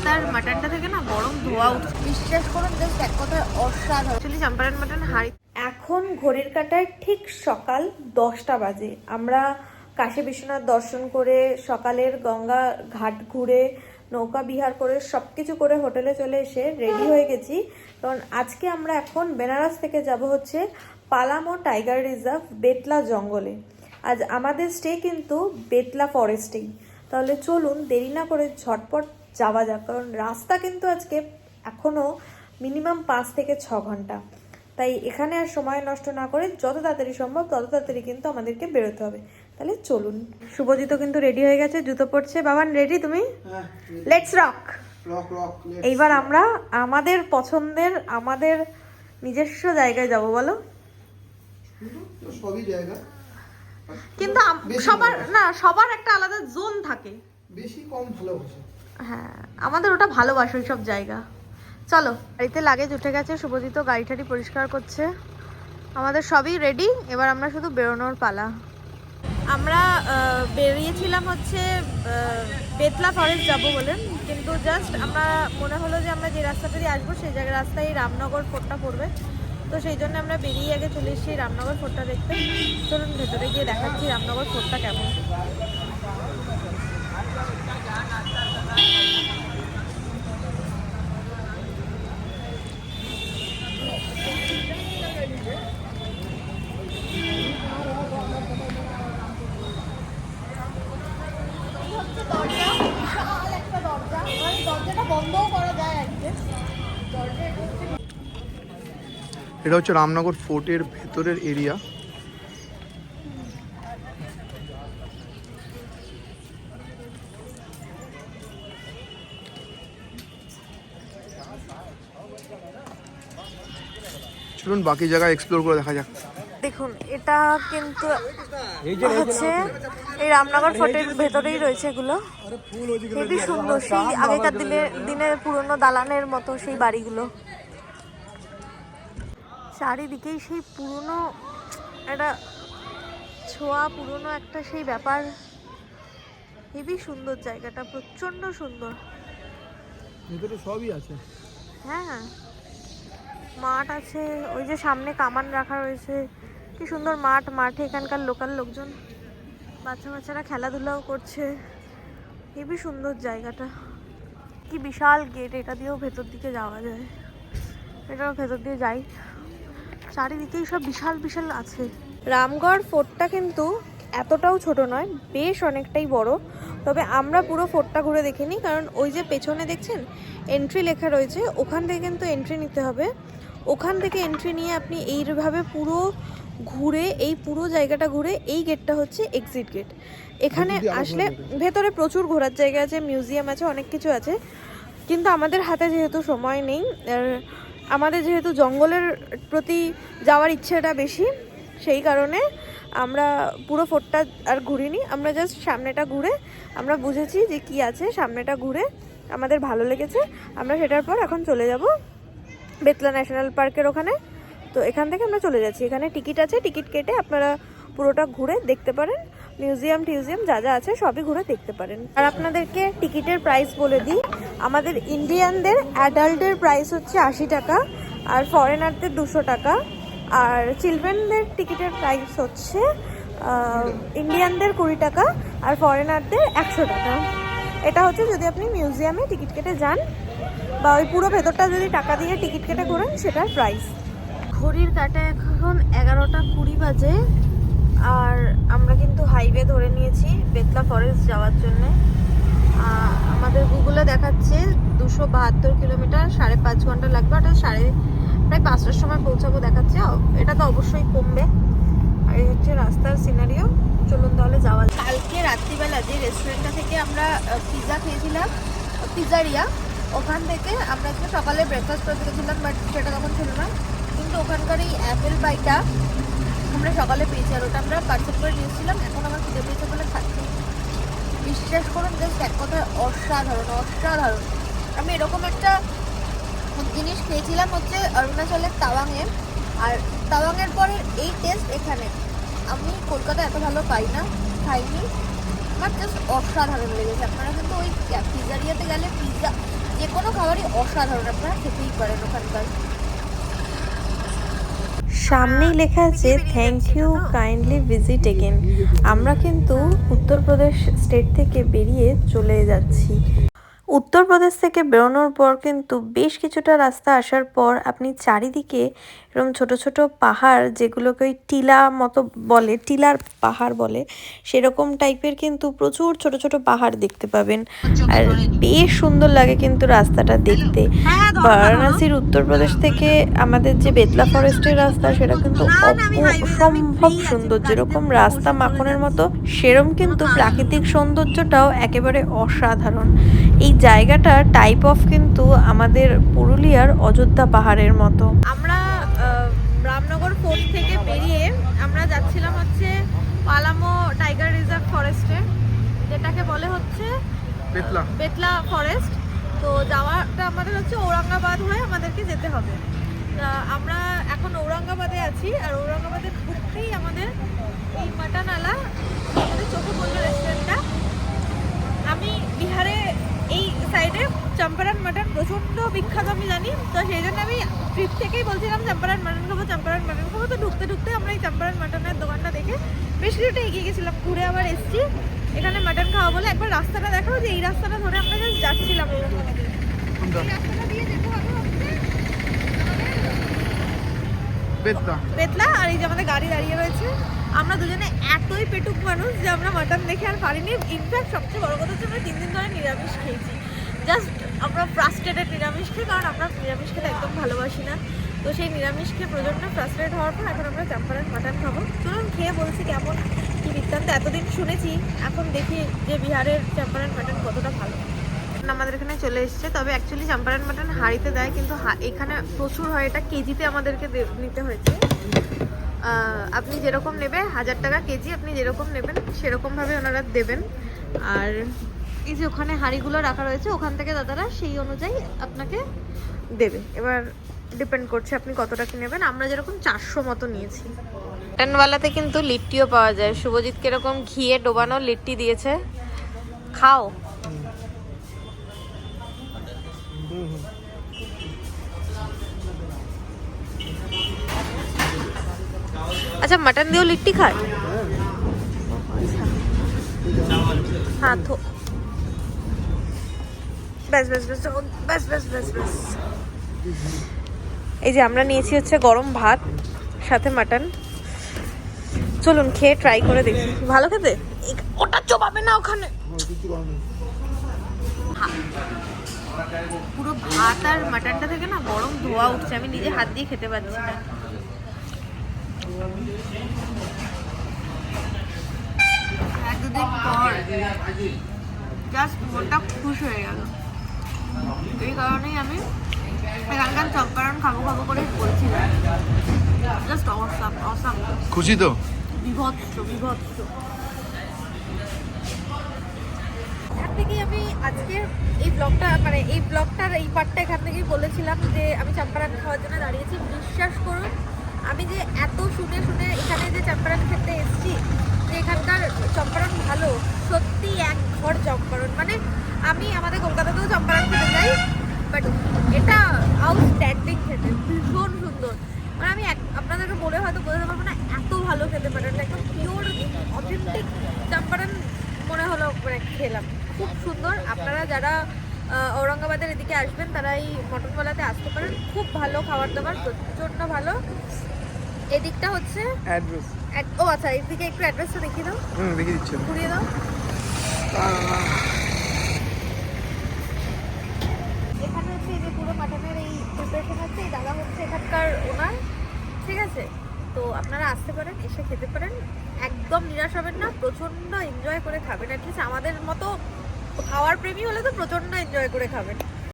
রাস্তার মাটনটা থেকে না গরম ধোয়া উঠছে, বিশ্বাস করুন জাস্ট এক কথায় অসাধারণ। অ্যাকচুয়ালি চম্পারন মাটন হাঁড়ি। এখন ঘড়ির কাঁটায় ঠিক সকাল 10টা বাজে। আমরা কাশী বিশ্বনাথ দর্শন করে সকালের গঙ্গা ঘাট ঘুরে নৌকা বিহার করে সবকিছু করে হোটেলে চলে এসে রেডি হয়ে গেছি, কারণ আজকে আমরা এখন বেনারস থেকে যাব হচ্ছে পালামো টাইগার রিজার্ভ বেতলা জঙ্গলে। আজ আমাদের স্টে কিন্তু বেতলা ফরেস্টেই। তাহলে চলুন দেরি না করে ঝটপট যাওয়া যাক, কারণ রাস্তা কিন্তু আজকে এখনো মিনিমাম 5 থেকে 6 ঘন্টা। তাই এখানে আর সময় নষ্ট না করে যত তাড়াতাড়ি সম্ভব তত তাড়াতাড়ি কিন্তু আমাদেরকে বেরোতে হবে। তাহলে চলুন। শুভজিৎ কিন্তু রেডি হয়ে গেছে, জুতো পরছে। বাবান রেডি তুমি? Let's rock. এইবার আমরা আমাদের পছন্দের আমাদের নিজস্ব জায়গায় যাব, বলো। সবই জায়গা, কিন্তু সবার না, সবার একটা আলাদা জোন থাকে, বেশি কম ভালোবাসে। হ্যাঁ, আমাদের ওটা ভালোবাসা ওই সব জায়গা। চলো, গাড়িতে লাগেজ উঠে গেছে, শুভজিৎ গাড়ি টাড়ি পরিষ্কার করছে, আমাদের সবই রেডি। এবার আমরা শুধু বেরোনোর পালা। আমরা বেরিয়েছিলাম হচ্ছে বেতলা ফরেস্ট যাব বলে, কিন্তু জাস্ট আমরা মনে হলো যে আমরা যে রাস্তাটা দিয়ে আসবো সেই জায়গায় রাস্তায় রামনগর ফোর্টটা পড়বে, তো সেই জন্য আমরা বেরিয়ে আগে চলে এসেছি রামনগর ফোর্টটা দেখতে। চলুন ভেতরে গিয়ে দেখাচ্ছি রামনগর ফোর্টটা কেমন। এটা হচ্ছে রামনগর ফোর্টের ভেতরের এরিয়া। চলুন বাকি জায়গা এক্সপ্লোর করে দেখা যাক। দেখুন, এটা কিন্তু হচ্ছে এই রামনগর ফোর্টের ভেতরেই রয়েছে এগুলো। খুবই সুন্দর, সেই আগেকার দিনের পুরনো দালানের মতো সেই বাড়িগুলো। চারিদিকেই সেই পুরনো একটা ছোঁয়া, পুরনো একটা সেই ব্যাপার। খুবই সুন্দর জায়গাটা, প্রচন্ড সুন্দর। ভেতরে সবই আছে। হ্যাঁ, মাঠ আছে, ওই যে সামনে কামান রাখা রয়েছে, কি সুন্দর মাঠ। মাঠে এখানকার লোকাল লোকজন বাচ্চারা খেলাধুলাও করছে। খুবই সুন্দর জায়গাটা। কি বিশাল গেট, এটা দিয়েও ভেতর দিকে যাওয়া যায়। এটাও ভেতর দিয়ে যাই, চারিদিকেই সব বিশাল বিশাল আছে। রামগড় ফোর্টটা কিন্তু এতটাও ছোট নয়, বেশ অনেকটাই বড়। তবে আমরা পুরো ফোর্টটা ঘুরে দেখিনি, কারণ ওই যে পেছনে দেখছেন এন্ট্রি লেখা রয়েছে, ওখান থেকে কিন্তু এন্ট্রি নিতে হবে। ওখান থেকে এন্ট্রি নিয়ে আপনি এইভাবে পুরো ঘুরে, এই পুরো জায়গাটা ঘুরে, এই গেটটা হচ্ছে এক্সিট গেট। এখানে আসলে ভেতরে প্রচুর ঘোরার জায়গা আছে, মিউজিয়াম আছে, অনেক কিছু আছে। কিন্তু আমাদের হাতে যেহেতু সময় নেই, আর আমাদের যেহেতু জঙ্গলের প্রতি যাওয়ার ইচ্ছেটা বেশি, সেই কারণে আমরা পুরো ফোর্টটা আর ঘুরিনি। আমরা জাস্ট সামনেটা ঘুরে আমরা বুঝেছি যে কি আছে, সামনেটা ঘুরে আমাদের ভালো লেগেছে। আমরা সেটার পর এখন চলে যাব বেতলা ন্যাশনাল পার্কের ওখানে। তো এখান থেকে আমরা চলে যাচ্ছি, এখানে টিকিট আছে, টিকিট কেটে আপনারা পুরোটা ঘুরে দেখতে পারেন। মিউজিয়াম টিউজিয়াম যা যা আছে সবই ঘুরে দেখতে পারেন। আর আপনাদেরকে টিকিটের প্রাইস বলে দিই, আমাদের ইন্ডিয়ানদের অ্যাডাল্টের প্রাইস হচ্ছে 80 টাকা, আর ফরেনারদের 200 টাকা। আর চিলড্রেনদের টিকিটের প্রাইস হচ্ছে ইন্ডিয়ানদের 20 টাকা আর ফরেনারদের 100 টাকা। এটা হচ্ছে যদি আপনি মিউজিয়ামে টিকিট কেটে যান, বা ওই পুরো ভেতরটা যদি টাকা দিয়ে টিকিট কেটে ঘোরেন সেটার প্রাইস। ঘড়ির কাঁটায় এখন 11টা 20 বাজে, আর আমরা কিন্তু হাইওয়ে ধরে নিয়েছি বেতলা ফরেস্ট যাওয়ার জন্যে। আমাদের গুগলে দেখাচ্ছে 272 কিলোমিটার, 5.5 ঘন্টা লাগবে। ওটা প্রায় 5টার সময় পৌঁছাবো দেখাচ্ছে। এটা তো অবশ্যই কমবে। আর এই হচ্ছে রাস্তার সিনারিও। চলুন তাহলে যাওয়া। কালকে রাত্রিবেলা যে রেস্টুরেন্টটা থেকে আমরা পিৎজা খেয়েছিলাম, পিৎজারিয়া, ওখান থেকে আমরা একটু সকালে ব্রেকফাস্ট করতে গেছিলাম, বাট সেটা তখন ছিল না। কিন্তু ওখানকার এই অ্যাপেল পাইটা আমরা সকালে পেয়েছি, আর ওটা আমরা পার্সেল করে নিয়েছিলাম। এখন আমার খিদে পেয়েছে বলে খাচ্ছি। বিশ্বাস করুন জাস্ট এক কথায় অসাধারণ অসাধারণ। আমি এরকম একটা জিনিস খেয়েছিলাম হচ্ছে অরুণাচলের তাওয়াংয়ে, আর তাওয়াংয়ের পরে এই টেস্ট এখানে আমি কলকাতায় এত ভালো পাই না, খাইনি। আমার জাস্ট অসাধারণ লেগেছে। আপনারা কিন্তু ওই পিৎজারিয়াতে গেলে পিৎজা যে কোনো খাবারই অসাধারণ, আপনারা খেতেই পারেন ওখানকার। সামনেই লেখা আছে thank you kindly visit again. আমরা কিন্তু উত্তরপ্রদেশ স্টেট থেকে বেরিয়ে চলে যাচ্ছি। উত্তরপ্রদেশ থেকে বেরোনোর পর কিন্তু বেশ কিছুটা রাস্তা আসার পর আপনি চারিদিকে এরকম ছোট ছোট পাহাড়, যেগুলোকে ওই টিলা মতো বলে, টিলার পাহাড় বলে, সেরকম টাইপের কিন্তু প্রচুর ছোট ছোট পাহাড় দেখতে পাবেন। আর বেশ সুন্দর লাগে কিন্তু রাস্তাটা দেখতে। বারাণসীর উত্তরপ্রদেশ থেকে আমাদের যে বেতলা ফরেস্টের রাস্তা, সেটা কিন্তু অসম্ভব সুন্দর। যেরকম রাস্তা মাখনের মতো, সেরকম কিন্তু প্রাকৃতিক সৌন্দর্যটাও একেবারে অসাধারণ। এই জায়গাটা টাইপ অফ কিন্তু আমাদের পুরুলিয়ার অযোধ্যা পাহাড়ের মতো। আমরা রামনগর ফোর্ট থেকে বেরিয়ে আমরা যাচ্ছিলাম হচ্ছে পালামো টাইগার রিজার্ভ ফরেস্টে, যেটাকে বলে হচ্ছে বেতলা ফরেস্ট। তো যাওয়াটা আমাদের হচ্ছে ঔরঙ্গাবাদ হয়ে আমাদেরকে যেতে হবে। আমরা এখন ঔরঙ্গাবাদে আছি, আর ঔরঙ্গাবাদে ঢুকতেই আমাদের এই মাটনওয়ালা আমাদের চোখে পড়লো রেস্টুরেন্টটা। আমি বিহারে এই সাইডে চম্পারন মাটন প্রচণ্ড বিখ্যাত আমি জানি, তো সেই জন্য আমি ট্রিপ থেকেই বলছিলাম চম্পারন মাটন খাবো, চম্পারন মাটন খাবো। তো ঢুকতে ঢুকতে আমরা এই চম্পারন মাটনের দোকানটা দেখে বেশ কিছুটা এগিয়ে গেছিলাম, ঘুরে আবার এসেছি এখানে মাটন খাওয়া বলে। একবার রাস্তাটা দেখাও, যে এই রাস্তাটা ধরে আমরা জাস্ট যাচ্ছিলাম ঔরঙ্গাবাদে। এই রাস্তাটা দিয়ে যেতে হবে হচ্ছে বেতলা। আর এই যে আমাদের গাড়ি দাঁড়িয়ে রয়েছে। আমরা দুজনে এতই পেটুক মানুষ যে আমরা মাটন দেখে আর পারিনি। ইনফ্যাক্ট সবচেয়ে বড় কথা হচ্ছে আমরা 3 দিন ধরে নিরামিষ খেয়েছি। জাস্ট আমরা ফ্রাস্ট্রেটেড নিরামিষ খেয়ে, কারণ আমরা নিরামিষ খেতে একদম ভালোবাসি না। তো সেই নিরামিষ খেয়ে প্রচণ্ড ফ্রাস্ট্রেট হওয়ার পর এখন আমরা চম্পারন মাটন খাবো। চলুন খেয়ে বলছি কেমন কি বৃত্তান্ত। এতদিন শুনেছি, এখন দেখি যে বিহারের চম্পারন মাটন কতটা ভালো। আমাদের এখানে চলে এসেছে, তবে অ্যাকচুয়ালি চম্পারন মাটন হাঁড়িতে দেয়, কিন্তু এখানে প্রচুর হয়, এটা কেজিতে আমাদেরকে নিতে হয়েছে। আপনি যেরকম নেবে 1000 টাকা কেজি, আপনি যেরকম নেবেন সেরকমভাবে ওনারা দেবেন। আর এই যে ওখানে হাঁড়িগুলো রাখা রয়েছে, ওখান থেকে দাদারা সেই অনুযায়ী আপনাকে দেবে। এবার ডিপেন্ড করছে আপনি কতটা কি নেবেন। আমরা যেরকম 400 মতো নিয়েছি। মাটনওয়ালাতে কিন্তু লিট্টিও পাওয়া যায়। শুভজিৎ কিরকম ঘিয়ে ডোবানো লিট্টি দিয়েছে, খাও। अच्छा मटन दियो लिट्टी खाए। हाँ तो बस बस बस बस बस बस बस। এই যে আমরা নিয়েছি হচ্ছে গরম ভাত সাথে মাটন। চলুন খেয়ে ট্রাই করে দেখি। ভালো খেতে? ওটা চোবাবে না ওখানে। পুরো ভাত আর মাটনটা থেকে না গরম ধোয়া উঠছে, আমি নিজে হাত দিয়ে খেতে পারছি না। একদিন পর জাস্ট মনটা খুশ হয়ে গেল। এই কারণেই আমি এখানকার চম্পারন খাবো খাবো করে বলছিলাম। Just awesome awesome. খুশি তো? বিভৎস বিভৎস। এখান থেকেই আমি আজকে এই ব্লগটার এই পার্টটা এখান থেকেই বলেছিলাম যে আমি চম্পারন খাওয়ার জন্য দাঁড়িয়েছি। বিশ্বাস করুন, আমি যে এত শুনে শুনে এখানে যে চম্পারন খেতে এসেছি, যে এখানকার চম্পারন ভালো, সত্যি এক ঘর চম্পারন। মানে আমি আমাদের কলকাতাতেও চম্পারন খেতে যাই, বাট এটা আউটস্ট্যান্ডিং খেতে, ভীষণ সুন্দর। মানে আমি আপনাদেরকে বলে হয়তো বোঝাতে পারবো না এত ভালো খেতে পারেন। একদম পিওর অথেন্টিক চম্পারন মনে হলো মানে খেলাম, খুব সুন্দর। আপনারা যারা ঔরঙ্গাবাদের এদিকে আসবেন তারা এই মটনওয়ালাতে আসতে পারেন। খুব ভালো খাবার দাবার, প্রচণ্ড ভালো। এদিকটা হচ্ছে অ্যাড্রেস। ও আচ্ছা, এদিকে একটু অ্যাড্রেসটা দেখিয়ে দাও। দেখিয়ে দিচ্ছি, ঘুরিয়ে দাও। এখানে হচ্ছে এই যে পুরো মাটনের এই প্রিপারেশন হচ্ছে, এই দাদা হচ্ছে এখানকার ওনার, ঠিক আছে? তো আপনারা আসতে পারেন, এসে খেতে পারেন, একদম নিরাশ হবেন না, প্রচণ্ড এনজয় করে খাবেন। অ্যাটলিস্ট আমাদের মতো খাওয়ার প্রেমী হলে তো প্রচণ্ড এনজয় করে খাবেন।